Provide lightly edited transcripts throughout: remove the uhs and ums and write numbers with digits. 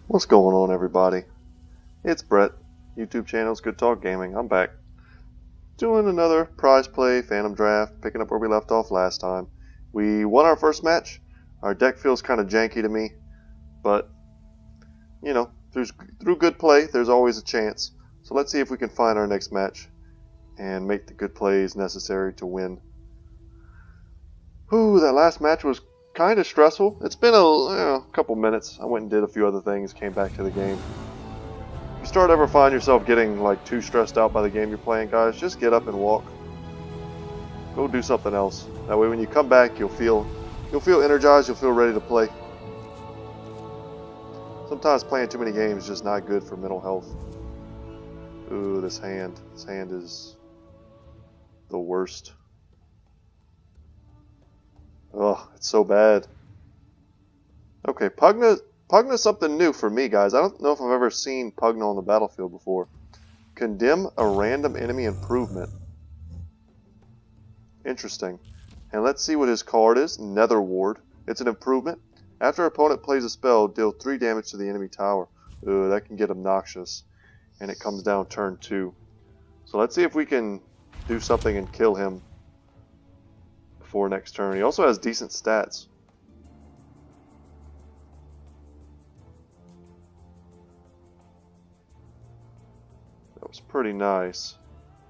What's going on, everybody? It's Brett, YouTube channel's Good Talk Gaming. I'm back doing another prize play Phantom Draft, picking up where we left off last time. We won our first match. Our deck feels kind of janky to me, but you know, through good play, there's always a chance. So let's see if we can find our next match and make the good plays necessary to win. Whew, that last match was kind of stressful. It's been a couple minutes. I went and did a few other things, came back to the game. If you start ever find yourself getting like too stressed out by the game you're playing, guys, just get up and walk. Go do something else. That way when you come back, you'll feel energized, you'll feel ready to play. Sometimes playing too many games is just not good for mental health. Ooh, this hand is the worst. Ugh, it's so bad. Okay, Pugna's something new for me, guys. I don't know if I've ever seen Pugna on the battlefield before. Condemn a random enemy improvement. Interesting. And let's see what his card is. Nether Ward. It's an improvement. After an opponent plays a spell, deal 3 damage to the enemy tower. Ooh, that can get obnoxious. And it comes down turn 2. So let's see if we can do something and kill him before next turn. He also has decent stats. That was pretty nice.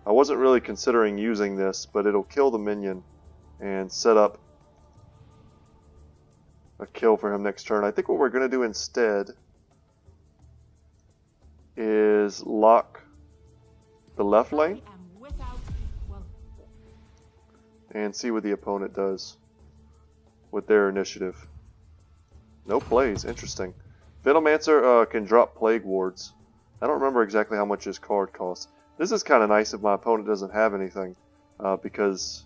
I wasn't really considering using this, but it'll kill the minion and set up a kill for him next turn. I think what we're going to do instead is lock the left lane and see what the opponent does with their initiative. No plays. Interesting. Venomancer can drop Plague Wards. I don't remember exactly how much his card costs. This is kind of nice if my opponent doesn't have anything, because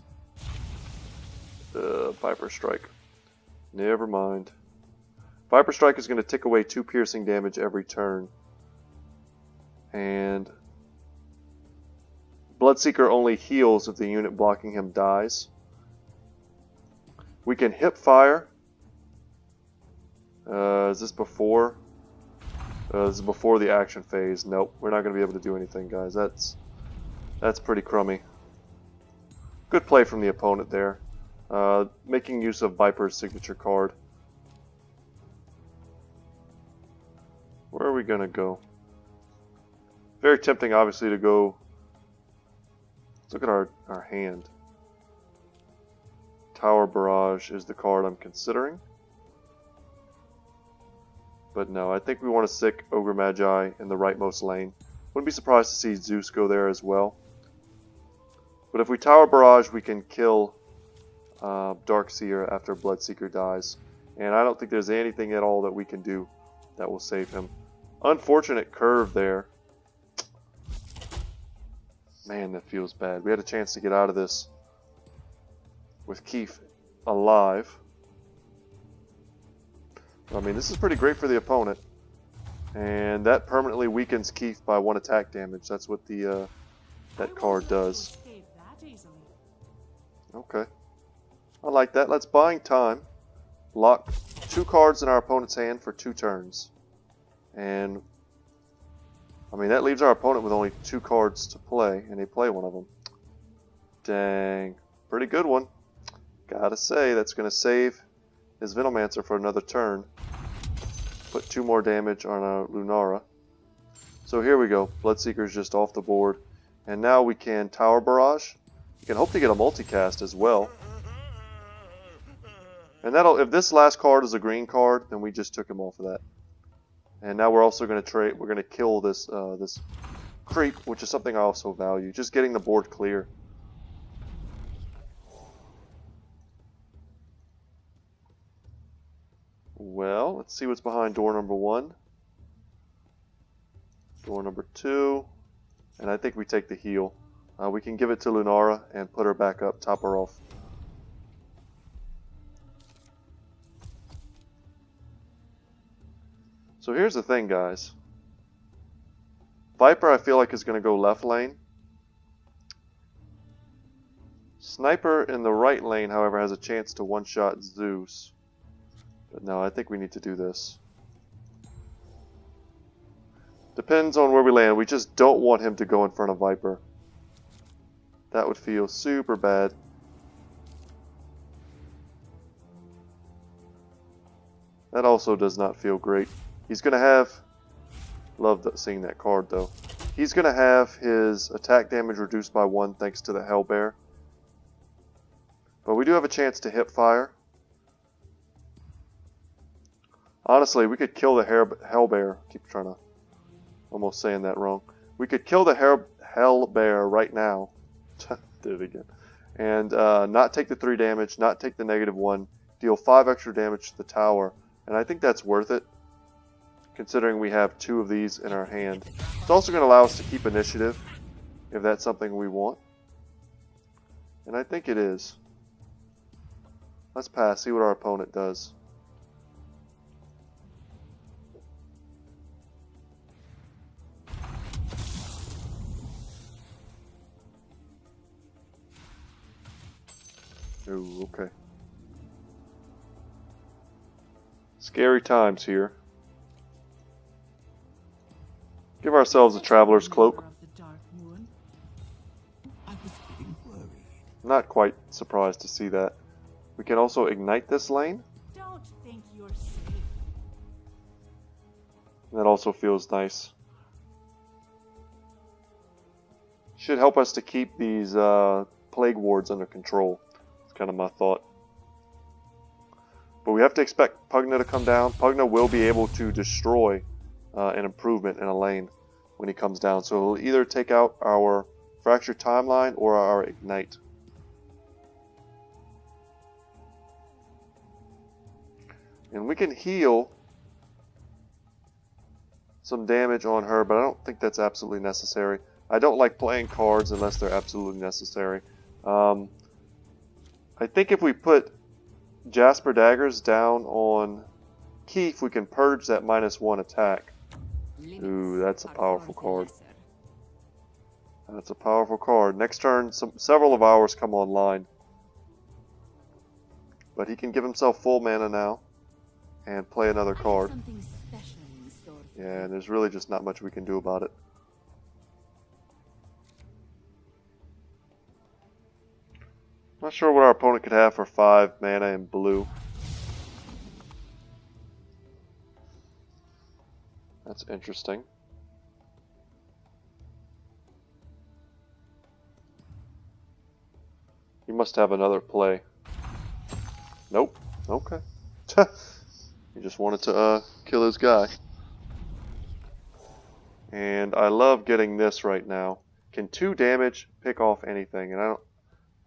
Viper Strike. Never mind. Viper Strike is going to tick away 2 piercing damage every turn. And Bloodseeker only heals if the unit blocking him dies. We can hip fire. Is this before? This is before the action phase. Nope, we're not going to be able to do anything, guys. That's pretty crummy. Good play from the opponent there. Making use of Viper's signature card. Where are we going to go? Very tempting, obviously, to go. Let's look at our hand. Tower Barrage is the card I'm considering. But no, I think we want to stick Ogre Magi in the rightmost lane. Wouldn't be surprised to see Zeus go there as well. But if we Tower Barrage, we can kill Darkseer after Bloodseeker dies. And I don't think there's anything at all that we can do that will save him. Unfortunate curve there. Man, that feels bad. We had a chance to get out of this with Keith alive. I mean, this is pretty great for the opponent. And that permanently weakens Keith by 1 attack damage. That's what the that card does. Okay. I like that. Let's buying time. Lock 2 cards in our opponent's hand for 2 turns. And I mean, that leaves our opponent with only 2 cards to play, and they play one of them. Dang. Pretty good one. Gotta say, that's going to save his Venomancer for another turn. Put 2 more damage on our Lunara. So here we go. Bloodseeker's just off the board. And now we can Tower Barrage. You can hope to get a multicast as well. And that'll, if this last card is a green card, then we just took him off of that. And now we're also going to trade. We're going to kill this this creep, which is something I also value. Just getting the board clear. Well, let's see what's behind door number 1. Door number 2, and I think we take the heal. We can give it to Lunara and put her back up, top her off. So here's the thing, guys. Viper, I feel like, is going to go left lane. Sniper in the right lane, however, has a chance to one-shot Zeus. But no, I think we need to do this. Depends on where we land. We just don't want him to go in front of Viper. That would feel super bad. That also does not feel great. He's going to have... Love seeing that card though. He's going to have his attack damage reduced by 1 thanks to the Hellbear. But we do have a chance to hip fire. Honestly, we could kill the Hellbear. Keep trying to... Almost saying that wrong. We could kill the Hellbear right now. Did it again. And not take the 3 damage, not take the -1, deal 5 extra damage to the tower. And I think that's worth it, considering we have 2 of these in our hand. It's also going to allow us to keep initiative, if that's something we want. And I think it is. Let's pass, see what our opponent does. Ooh, okay. Scary times here. Give ourselves a Traveler's Cloak. Not quite surprised to see that. We can also ignite this lane. Don't think you're safe. That also feels nice. Should help us to keep these plague wards under control. That's kind of my thought. But we have to expect Pugna to come down. Pugna will be able to destroy an improvement in a lane when he comes down. So he'll either take out our Fractured Timeline or our Ignite. And we can heal some damage on her, but I don't think that's absolutely necessary. I don't like playing cards unless they're absolutely necessary. I think if we put Jasper Daggers down on Keith, we can purge that -1 attack. Ooh, that's a powerful card. That's a powerful card. Next turn, several of ours come online. But he can give himself full mana now and play another card. Yeah, and there's really just not much we can do about it. Not sure what our opponent could have for 5 mana in blue. That's interesting. He must have another play. Nope. Okay. He just wanted to kill his guy. And I love getting this right now. Can 2 damage pick off anything? And I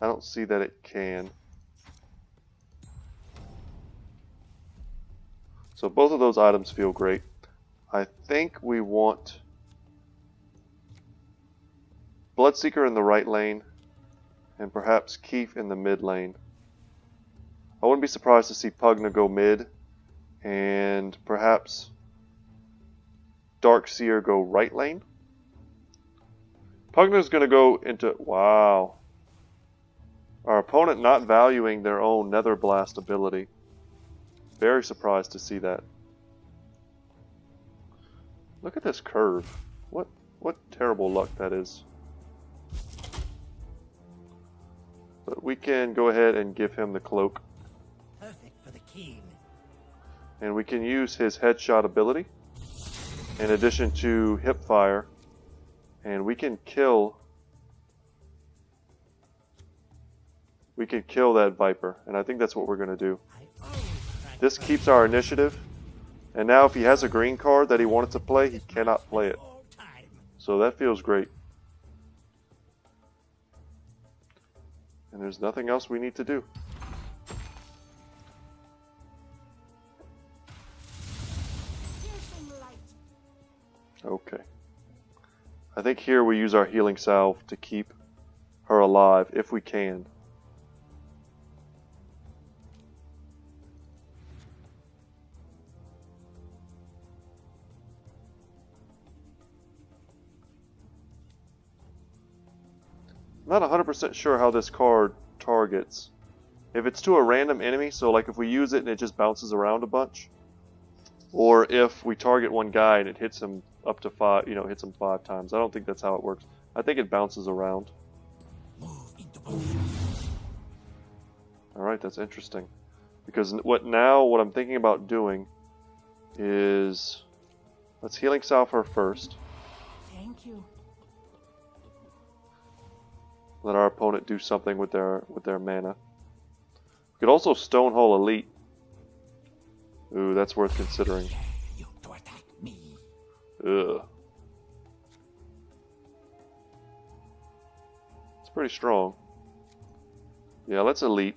don't see that it can. So both of those items feel great. I think we want Bloodseeker in the right lane and perhaps Keith in the mid lane. I wouldn't be surprised to see Pugna go mid and perhaps Darkseer go right lane. Pugna's going to go into... Wow. Our opponent not valuing their own Nether Blast ability. Very surprised to see that. Look at this curve. What terrible luck that is. But we can go ahead and give him the cloak. Perfect for the king. And we can use his headshot ability in addition to hip fire. And we can kill that Viper, and I think that's what we're going to do. This keeps our initiative, and now if he has a green card that he wanted to play, he cannot play it. So that feels great. And there's nothing else we need to do. Okay. I think here we use our healing salve to keep her alive, if we can. I'm not 100% sure how this card targets. If it's to a random enemy, so like if we use it and it just bounces around a bunch, or if we target one guy and it hits him up to 5, you know, hits him 5 times. I don't think that's how it works. I think it bounces around. Move into position. Alright, that's interesting. Because what I'm thinking about doing is... Let's Healing Salve her first. Thank you. Let our opponent do something with their mana. We could also Stonehole Elite. Ooh, that's worth considering. You to attack me. Ugh. It's pretty strong. Yeah, let's Elite.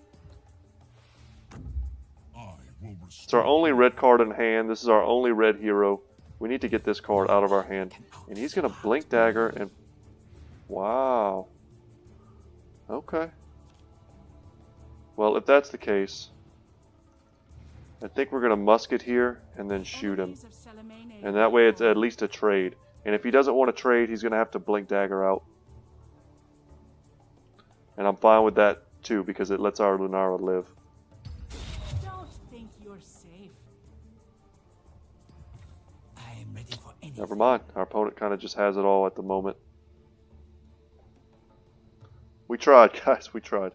It's our only red card in hand. This is our only red hero. We need to get this card out of our hand. And he's going to Blink Dagger and... Wow. Okay. Well, if that's the case, I think we're going to Musket here and then shoot him. And that way it's at least a trade. And if he doesn't want to trade, he's going to have to Blink Dagger out. And I'm fine with that too, because it lets our Lunara live. Don't think you're safe. I'm ready for anything. Never mind. Our opponent kind of just has it all at the moment. We tried, guys. We tried.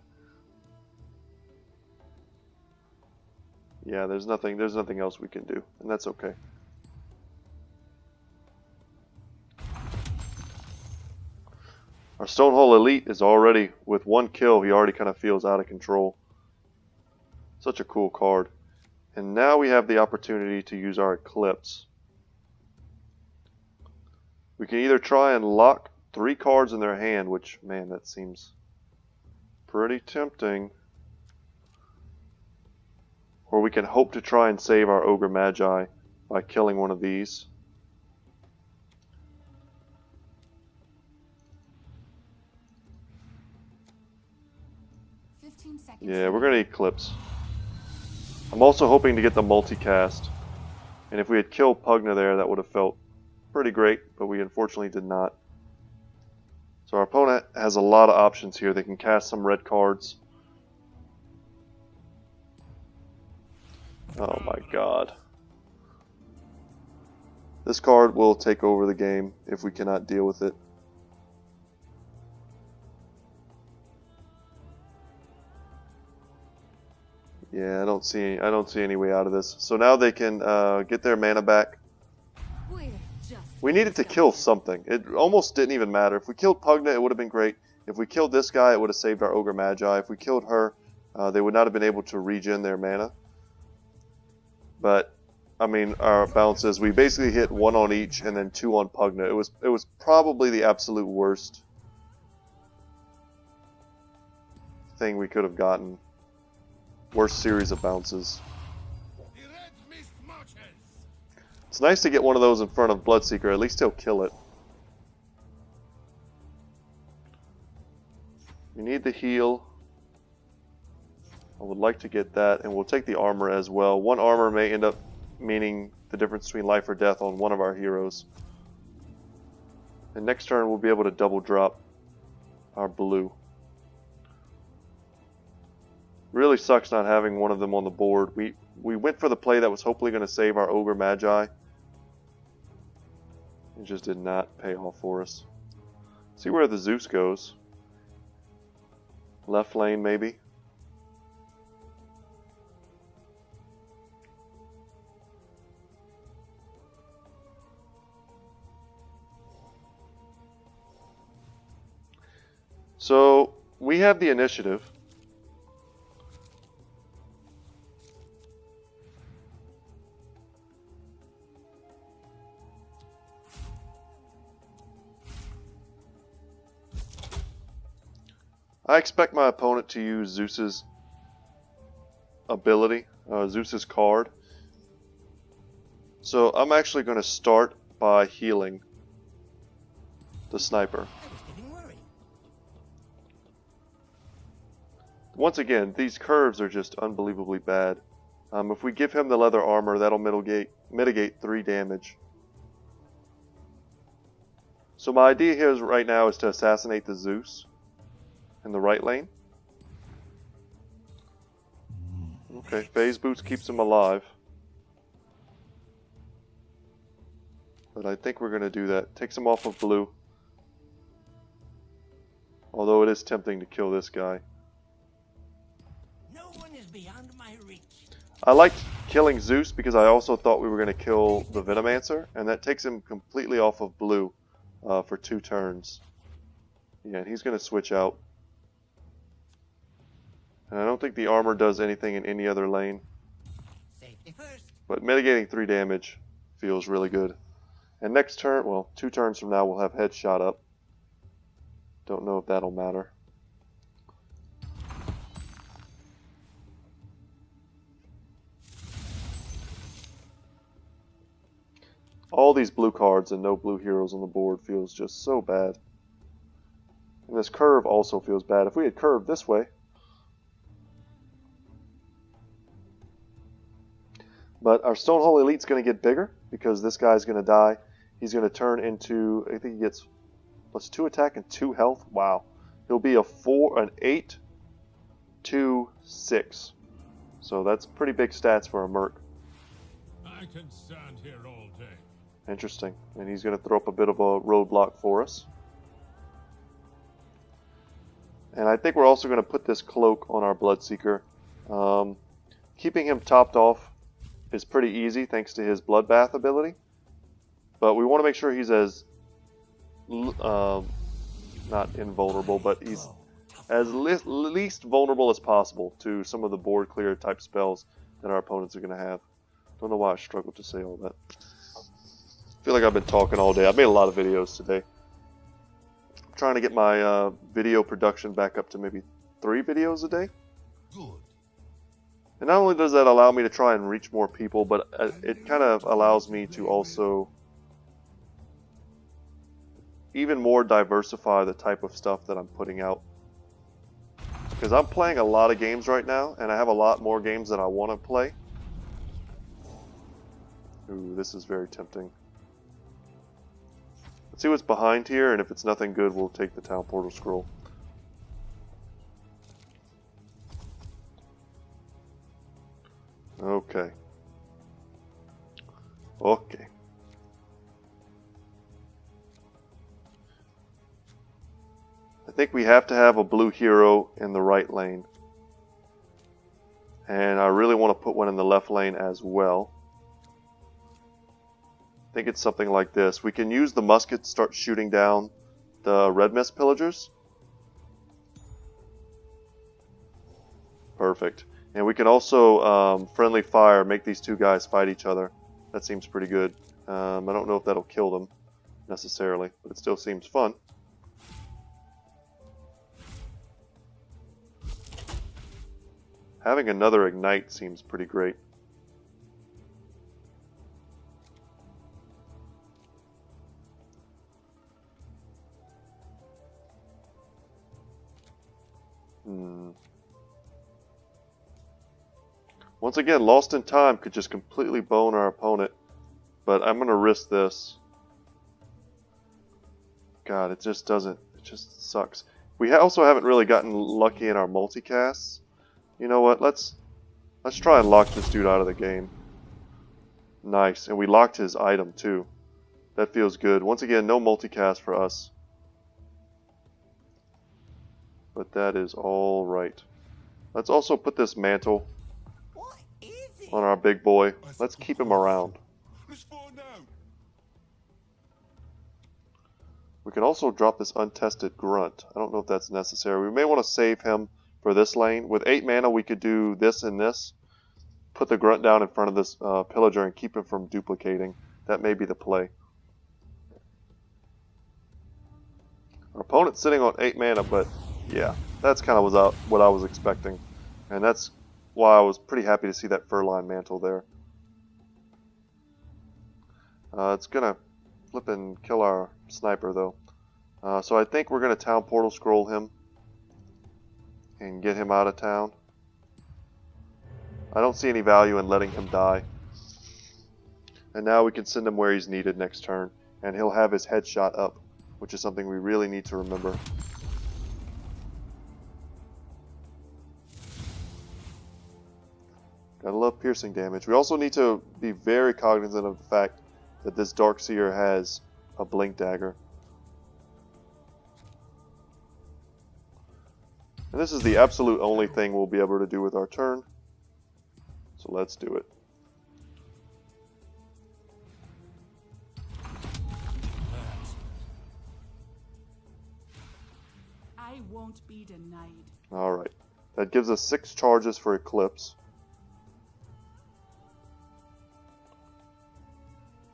Yeah, there's nothing else we can do, and that's okay. Our Stonehole Elite is already, with 1 kill, he already kind of feels out of control. Such a cool card. And now we have the opportunity to use our Eclipse. We can either try and lock 3 cards in their hand, which, man, that seems pretty tempting. Or we can hope to try and save our Ogre Magi by killing one of these. Yeah, we're going to Eclipse. I'm also hoping to get the multicast. And if we had killed Pugna there, that would have felt pretty great, but we unfortunately did not. So our opponent has a lot of options here. They can cast some red cards. Oh my god. This card will take over the game if we cannot deal with it. Yeah, I don't see any way out of this. So now they can get their mana back. We needed to kill something. It almost didn't even matter. If we killed Pugna, it would have been great. If we killed this guy, it would have saved our Ogre Magi. If we killed her, they would not have been able to regen their mana. But I mean, our balances, we basically hit 1 on each and then 2 on Pugna. It was probably the absolute worst thing we could have gotten. Worst series of bounces. It's nice to get one of those in front of Bloodseeker. At least he'll kill it. We need the heal. I would like to get that, and we'll take the armor as well. 1 armor may end up meaning the difference between life or death on one of our heroes. And next turn we'll be able to double drop our blue. Really sucks not having one of them on the board. We went for the play that was hopefully going to save our Ogre Magi. It just did not pay off for us. See where the Zeus goes. Left lane maybe. So we have the initiative. I expect my opponent to use Zeus's ability, Zeus's card. So I'm actually going to start by healing the sniper. I was getting worried. Once again, these curves are just unbelievably bad. If we give him the leather armor, that'll mitigate 3 damage. So my idea here right now is to assassinate the Zeus in the right lane. Okay, Phase Boots keeps him alive. But I think we're going to do that. Takes him off of blue. Although it is tempting to kill this guy. No one is beyond my reach. I liked killing Zeus because I also thought we were going to kill the Venomancer. And that takes him completely off of blue for 2 turns. Yeah, and he's going to switch out. And I don't think the armor does anything in any other lane. Safety first. But mitigating 3 damage feels really good. And next turn, well, 2 turns from now, we'll have Headshot up. Don't know if that'll matter. All these blue cards and no blue heroes on the board feels just so bad. And this curve also feels bad. If we had curved this way. But our Stonehold Elite's going to get bigger because this guy's going to die. He's going to turn into, I think he gets +2 attack and 2 health. Wow. He'll be an 8, 2, 6. So that's pretty big stats for a Merc. I can stand here all day. Interesting. And he's going to throw up a bit of a roadblock for us. And I think we're also going to put this cloak on our Bloodseeker. Keeping him topped off is pretty easy thanks to his Bloodbath ability. But we want to make sure he's as not invulnerable, but he's as least vulnerable as possible to some of the board clear type spells that our opponents are going to have. Don't know why I struggled to say all that. I feel like I've been talking all day. I've made a lot of videos today. I'm trying to get my video production back up to maybe 3 videos a day. Good. And not only does that allow me to try and reach more people, but it kind of allows me to also even more diversify the type of stuff that I'm putting out. Because I'm playing a lot of games right now, and I have a lot more games that I want to play. Ooh, this is very tempting. Let's see what's behind here, and if it's nothing good, we'll take the Town Portal Scroll. Okay. Okay. I think we have to have a blue hero in the right lane. And I really want to put one in the left lane as well. I think it's something like this. We can use the musket to start shooting down the Red Mist Pillagers. Perfect. And we can also friendly fire, make these 2 guys fight each other. That seems pretty good. I don't know if that'll kill them necessarily, but it still seems fun. Having another Ignite seems pretty great. Once again, Lost in Time could just completely bone our opponent, but I'm going to risk this. God, it just doesn't, it just sucks. We also haven't really gotten lucky in our multicasts. You know what, let's try and lock this dude out of the game. Nice, and we locked his item too. That feels good. Once again, no multicast for us. But that is all right. Let's also put this mantle on our big boy. Let's keep him around. We can also drop this untested grunt. I don't know if that's necessary. We may want to save him for this lane. With 8 mana, we could do this and this. Put the grunt down in front of this pillager and keep him from duplicating. That may be the play. Our opponent's sitting on 8 mana, but yeah, that's kind of what I was expecting. And that's why I was pretty happy to see that Furline Mantle there. It's going to flip and kill our sniper, though. So I think we're going to Town Portal Scroll him and get him out of town. I don't see any value in letting him die. And now we can send him where he's needed next turn. And he'll have his headshot up, which is something we really need to remember. Gotta love piercing damage. We also need to be very cognizant of the fact that this Darkseer has a blink dagger. And this is the absolute only thing we'll be able to do with our turn. So let's do it. I won't be denied. Alright. That gives us 6 charges for Eclipse.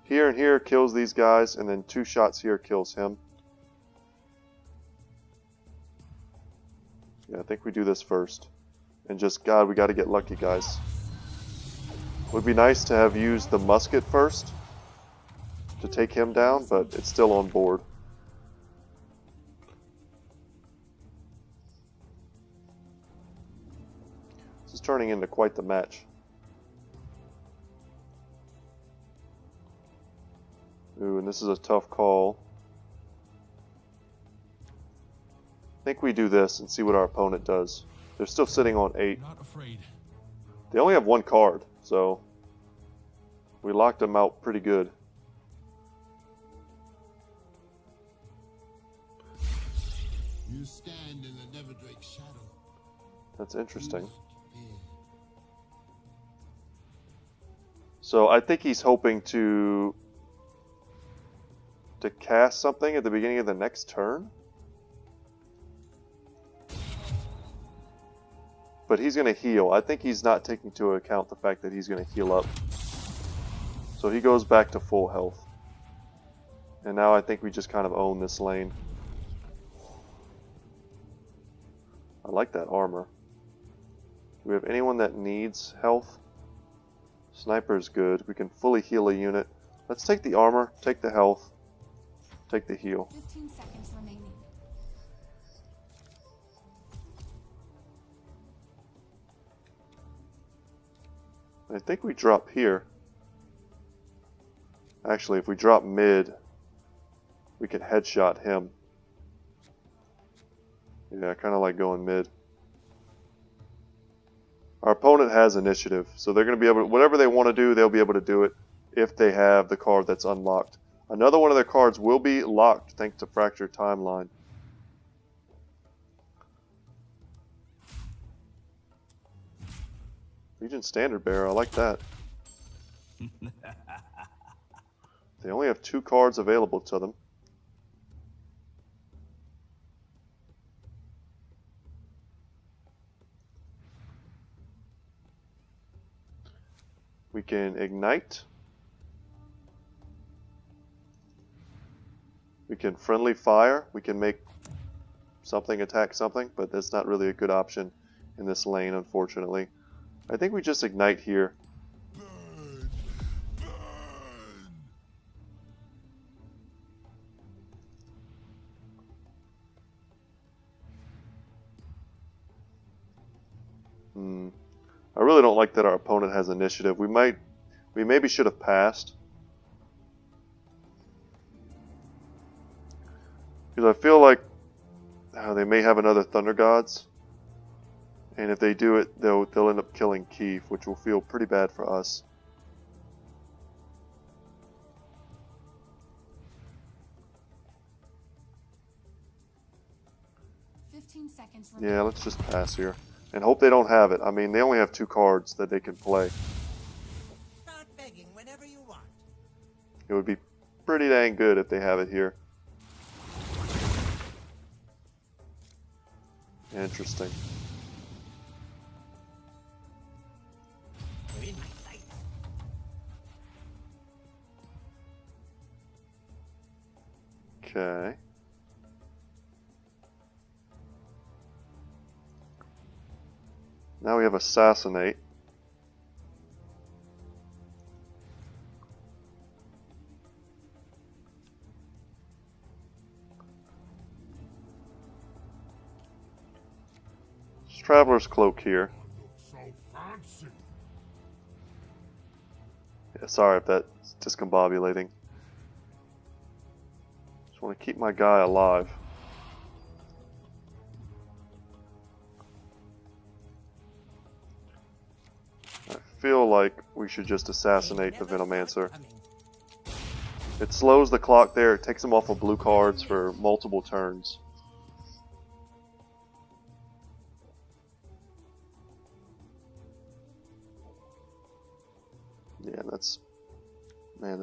Here and here kills these guys, and then 2 shots here kills him. Yeah, I think we do this first. And just, God, we gotta get lucky, guys. Would be nice to have used the musket first to take him down, but it's still on board. This is turning into quite the match. Ooh, and this is a tough call. I think we do this and see what our opponent does. They're still sitting on 8. Not afraid. They only have 1 card, so we locked them out pretty good. You stand in the Neverdrake's shadow. That's interesting. So I think he's hoping to cast something at the beginning of the next turn. But he's going to heal. I think he's not taking into account the fact that he's going to heal up. So he goes back to full health. And now I think we just kind of own this lane. I like that armor. Do we have anyone that needs health? Sniper's good. We can fully heal a unit. Let's take the armor, take the health, take the heal. 15 seconds remaining. I think we drop here. Actually, if we drop mid, we can headshot him. Yeah, I kind of like going mid. Our opponent has initiative, so they're going to be able to, whatever they want to do, they'll be able to do it if they have the card that's unlocked. Another one of their cards will be locked thanks to Fractured Timeline. Legion Standard Bearer, I like that. They only have 2 cards available to them. We can ignite. We can friendly fire. We can make something attack something, but that's not really a good option in this lane, unfortunately. I think we just ignite here. Burn! Burn! I really don't like that our opponent has initiative. We maybe should have passed. Because I feel like they may have another Thunder Gods. And if they do it, they'll end up killing Keith, which will feel pretty bad for us. Yeah, let's just pass here. And hope they don't have it. I mean, they only have 2 cards that they can play. Start begging whenever you want. It would be pretty dang good if they have it here. Interesting. You're in my sight. Okay. Now we have Assassinate. It's Traveler's Cloak here. So fancy. Yeah, sorry if that's discombobulating. Just want to keep my guy alive. I feel like we should just assassinate the Venomancer. It slows the clock there. It takes them off of blue cards for multiple turns. Yeah, that's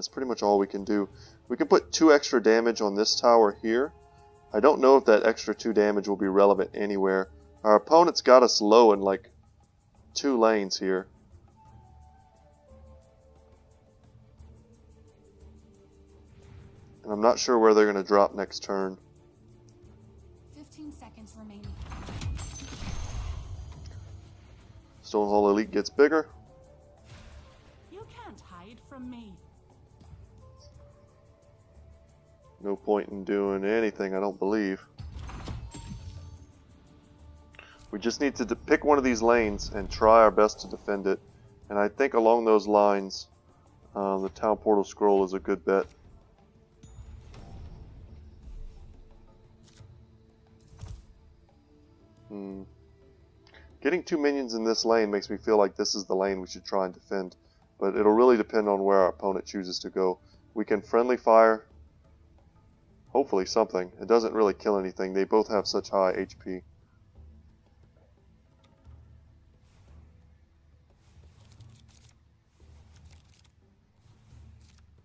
pretty much all we can do. We can put 2 extra damage on this tower here. I don't know if that extra 2 damage will be relevant anywhere. Our opponent's got us low in like 2 lanes here. And I'm not sure where they're going to drop next turn. 15 seconds remaining. Stonehall Elite gets bigger. You can't hide from me. No point in doing anything, I don't believe. We just need to pick one of these lanes and try our best to defend it. And I think along those lines, the Town Portal Scroll is a good bet. Getting 2 minions in this lane makes me feel like this is the lane we should try and defend. But it'll really depend on where our opponent chooses to go. We can friendly fire. Hopefully something. It doesn't really kill anything. They both have such high HP.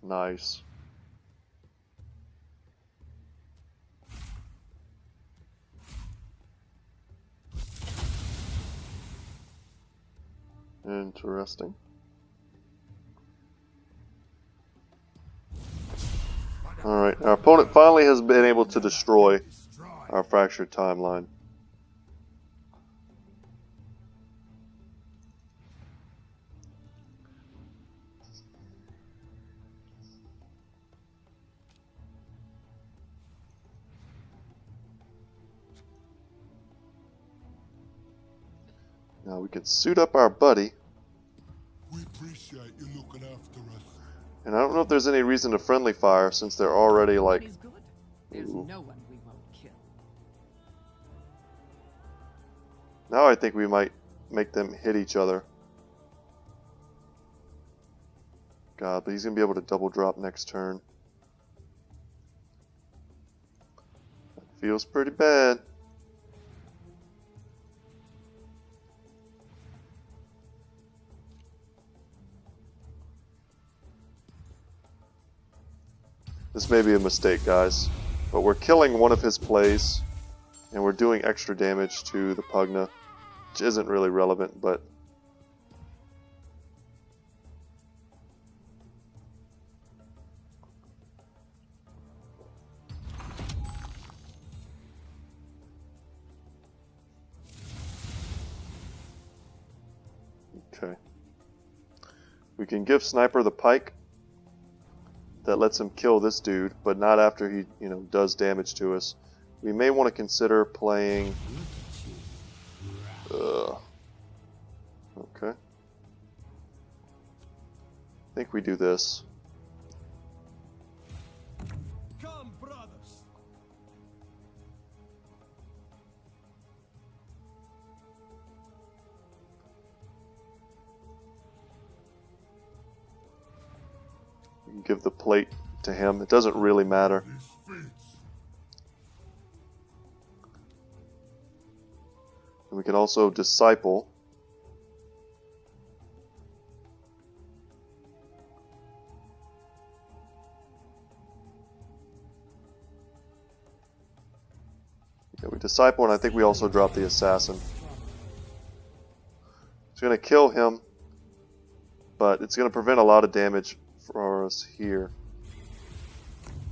Nice. Interesting. Alright, our opponent finally has been able to destroy our fractured timeline. Now we can suit up our buddy. We appreciate you looking after us. And I don't know if there's any reason to friendly fire since they're already like... Nobody's good. There's no one we won't kill. Now I think we might make them hit each other. God, but he's going to be able to double drop next turn. That feels pretty bad. This may be a mistake, guys, but we're killing one of his plays, and we're doing extra damage to the Pugna, which isn't really relevant, but... Okay. We can give Sniper the pike. That lets him kill this dude, but not after he, does damage to us. We may want to consider playing... Okay. I think we do this. Come, brothers. We can give the plate to him. It doesn't really matter. And we can also disciple. Yeah, we disciple, and I think we also drop the assassin. It's going to kill him, but it's going to prevent a lot of damage for us here.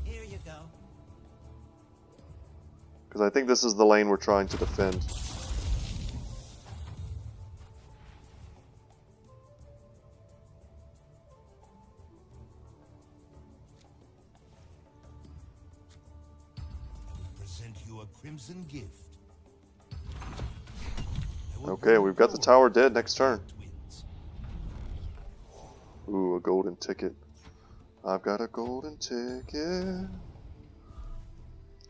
Here you go. Because I think this is the lane we're trying to defend. Present you a crimson gift. Okay, we've got the tower dead next turn. Ooh, a golden ticket. I've got a golden ticket.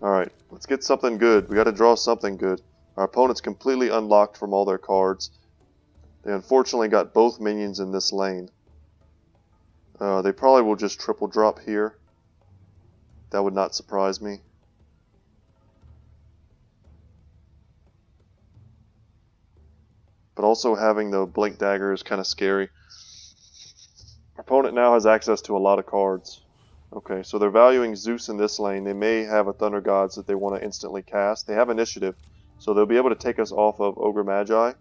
Alright, let's get something good. We gotta draw something good. Our opponent's completely unlocked from all their cards. They unfortunately got both minions in this lane. They probably will just triple drop here. That would not surprise me. But also having the blink dagger is kind of scary. Our opponent now has access to a lot of cards. Okay, so they're valuing Zeus in this lane. They may have a Thunder Gods that they want to instantly cast. They have initiative, so they'll be able to take us off of Ogre Magi.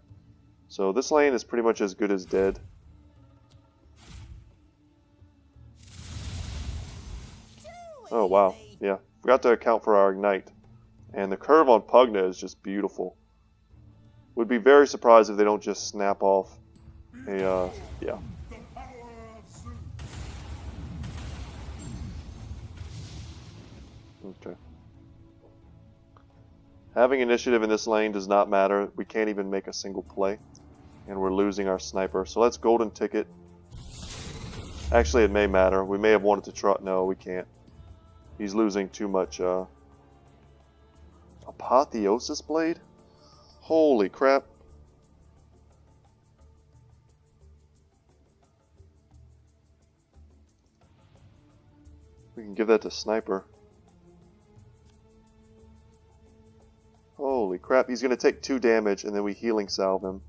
So this lane is pretty much as good as dead. Oh wow, yeah. Forgot to account for our Ignite. And the curve on Pugna is just beautiful. Would be very surprised if they don't just snap off a, yeah. Okay. Having initiative in this lane does not matter. We can't even make a single play. And we're losing our sniper. So let's golden ticket. Actually, it may matter. We may have wanted to try. No, we can't. He's losing too much. Apotheosis Blade? Holy crap. We can give that to Sniper. Holy crap, he's going to take 2 damage and then we healing salve him.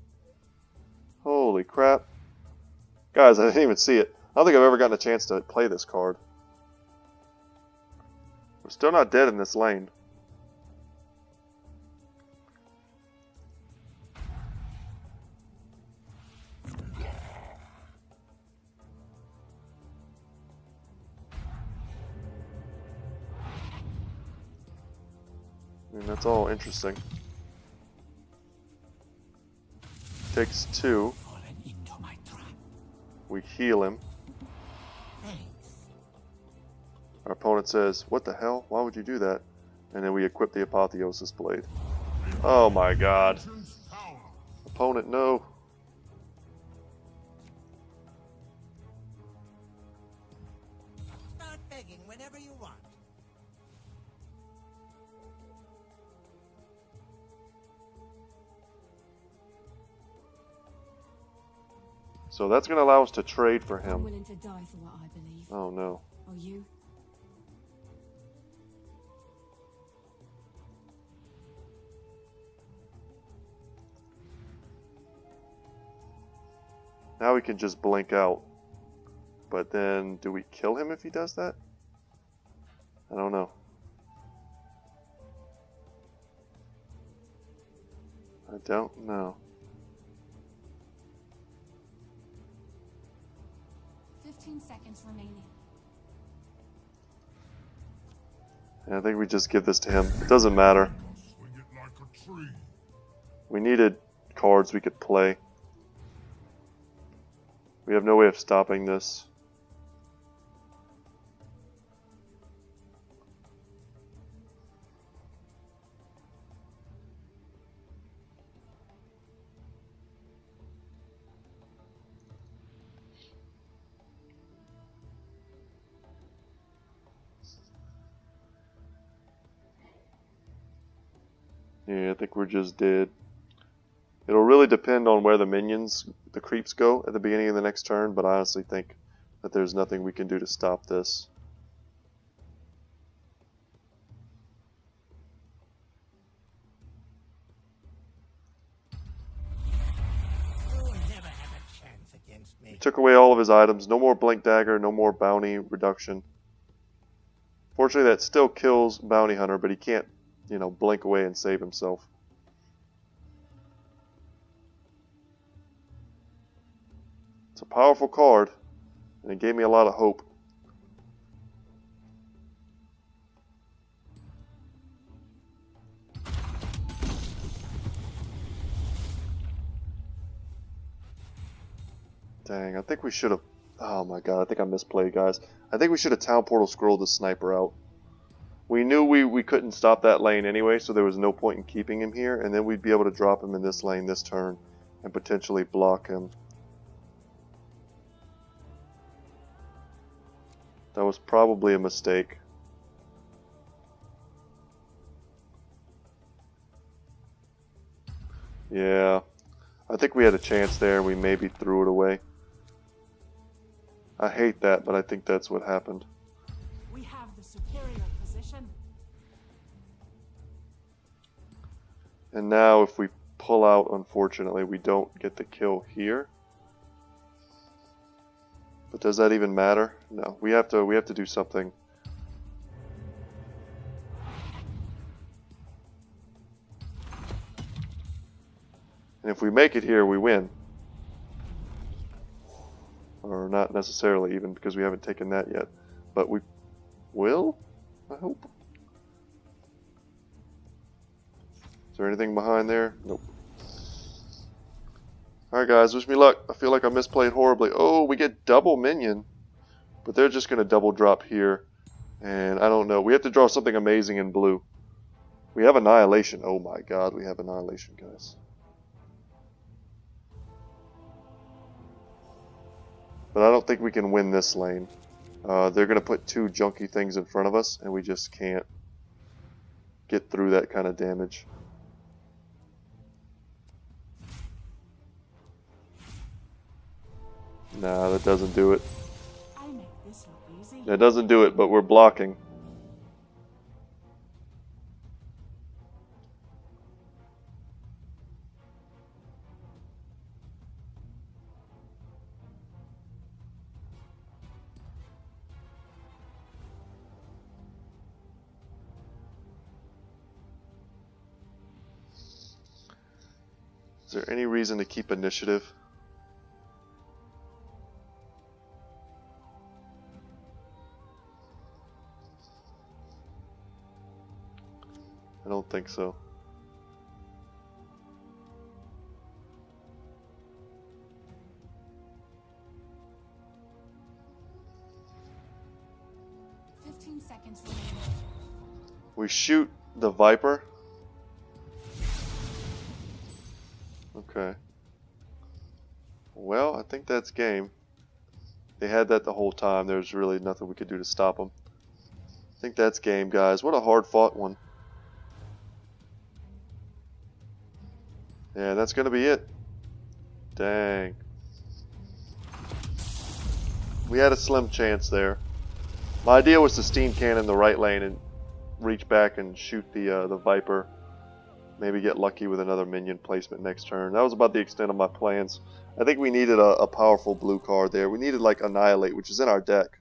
Holy crap. Guys, I didn't even see it. I don't think I've ever gotten a chance to play this card. We're still not dead in this lane. I mean, that's all interesting. Takes 2. Fallen into my trap. We heal him. Thanks. Our opponent says, "What the hell? Why would you do that?" And then we equip the Apotheosis Blade. Oh my god. Opponent, no. Start begging whenever you want. So that's going to allow us to trade for I'm him. willing to die for what I believe. Oh no. Are you? Now we can just blink out. But then, do we kill him if he does that? I don't know. I don't know. 15 seconds remaining. And I think we just give this to him. It doesn't matter. Swing it like a tree. We needed cards we could play. We have no way of stopping this. Yeah, I think we're just dead. It'll really depend on where the minions, the creeps go at the beginning of the next turn, but I honestly think that there's nothing we can do to stop this. You'll never have a chance against me. He took away all of his items. No more Blink Dagger, no more bounty reduction. Fortunately, that still kills Bounty Hunter, but he can't, you know, blink away and save himself. It's a powerful card, and it gave me a lot of hope. Dang, I think we should have... Oh my god, I think I misplayed, guys. I think we should have Town Portal scrolled the Sniper out. We knew we couldn't stop that lane anyway, so there was no point in keeping him here, and then we'd be able to drop him in this lane this turn and potentially block him. That was probably a mistake. Yeah, I think we had a chance there and we maybe threw it away. I hate that, but I think that's what happened. We have the superior position. And now if we pull out, unfortunately, we don't get the kill here. But does that even matter? No, we have to do something. And if we make it here, we win. Or not necessarily even, because we haven't taken that yet. But we will, I hope. Is there anything behind there? Nope. Alright guys, wish me luck. I feel like I misplayed horribly. Oh, we get double minion. But they're just going to double drop here. And I don't know. We have to draw something amazing in blue. We have Annihilation. Oh my god, we have Annihilation, guys. But I don't think we can win this lane. They're going to put two junky things in front of us, and we just can't get through that kind of damage. Nah, that doesn't do it. I make this look easy. That doesn't do it, but we're blocking. Is there any reason to keep initiative? I don't think so. Seconds remaining. We shoot the Viper. Okay. Well, I think that's game. They had that the whole time. There's really nothing we could do to stop them. I think that's game, guys. What a hard-fought one. Yeah, that's going to be it. Dang. We had a slim chance there. My idea was to steam cannon the right lane and reach back and shoot the Viper. Maybe get lucky with another minion placement next turn. That was about the extent of my plans. I think we needed a powerful blue card there. We needed like Annihilate, which is in our deck.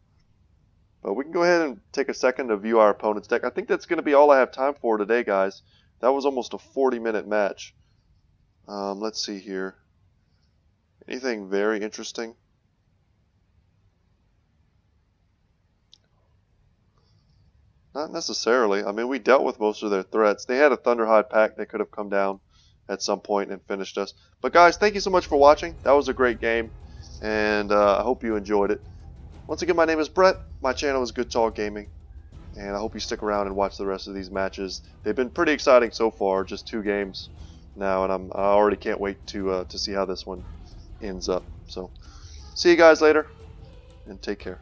But we can go ahead and take a second to view our opponent's deck. I think that's going to be all I have time for today, guys. That was almost a 40-minute match. Let's see here. Anything very interesting? Not necessarily. I mean, we dealt with most of their threats. They had a Thunderhide pack that could have come down at some point and finished us. But guys, thank you so much for watching. That was a great game, and I hope you enjoyed it. Once again, my name is Brett. My channel is Good Talk Gaming, and I hope you stick around and watch the rest of these matches. They've been pretty exciting so far, just 2 games now, and I already can't wait to see how this one ends up. So, see you guys later, and take care.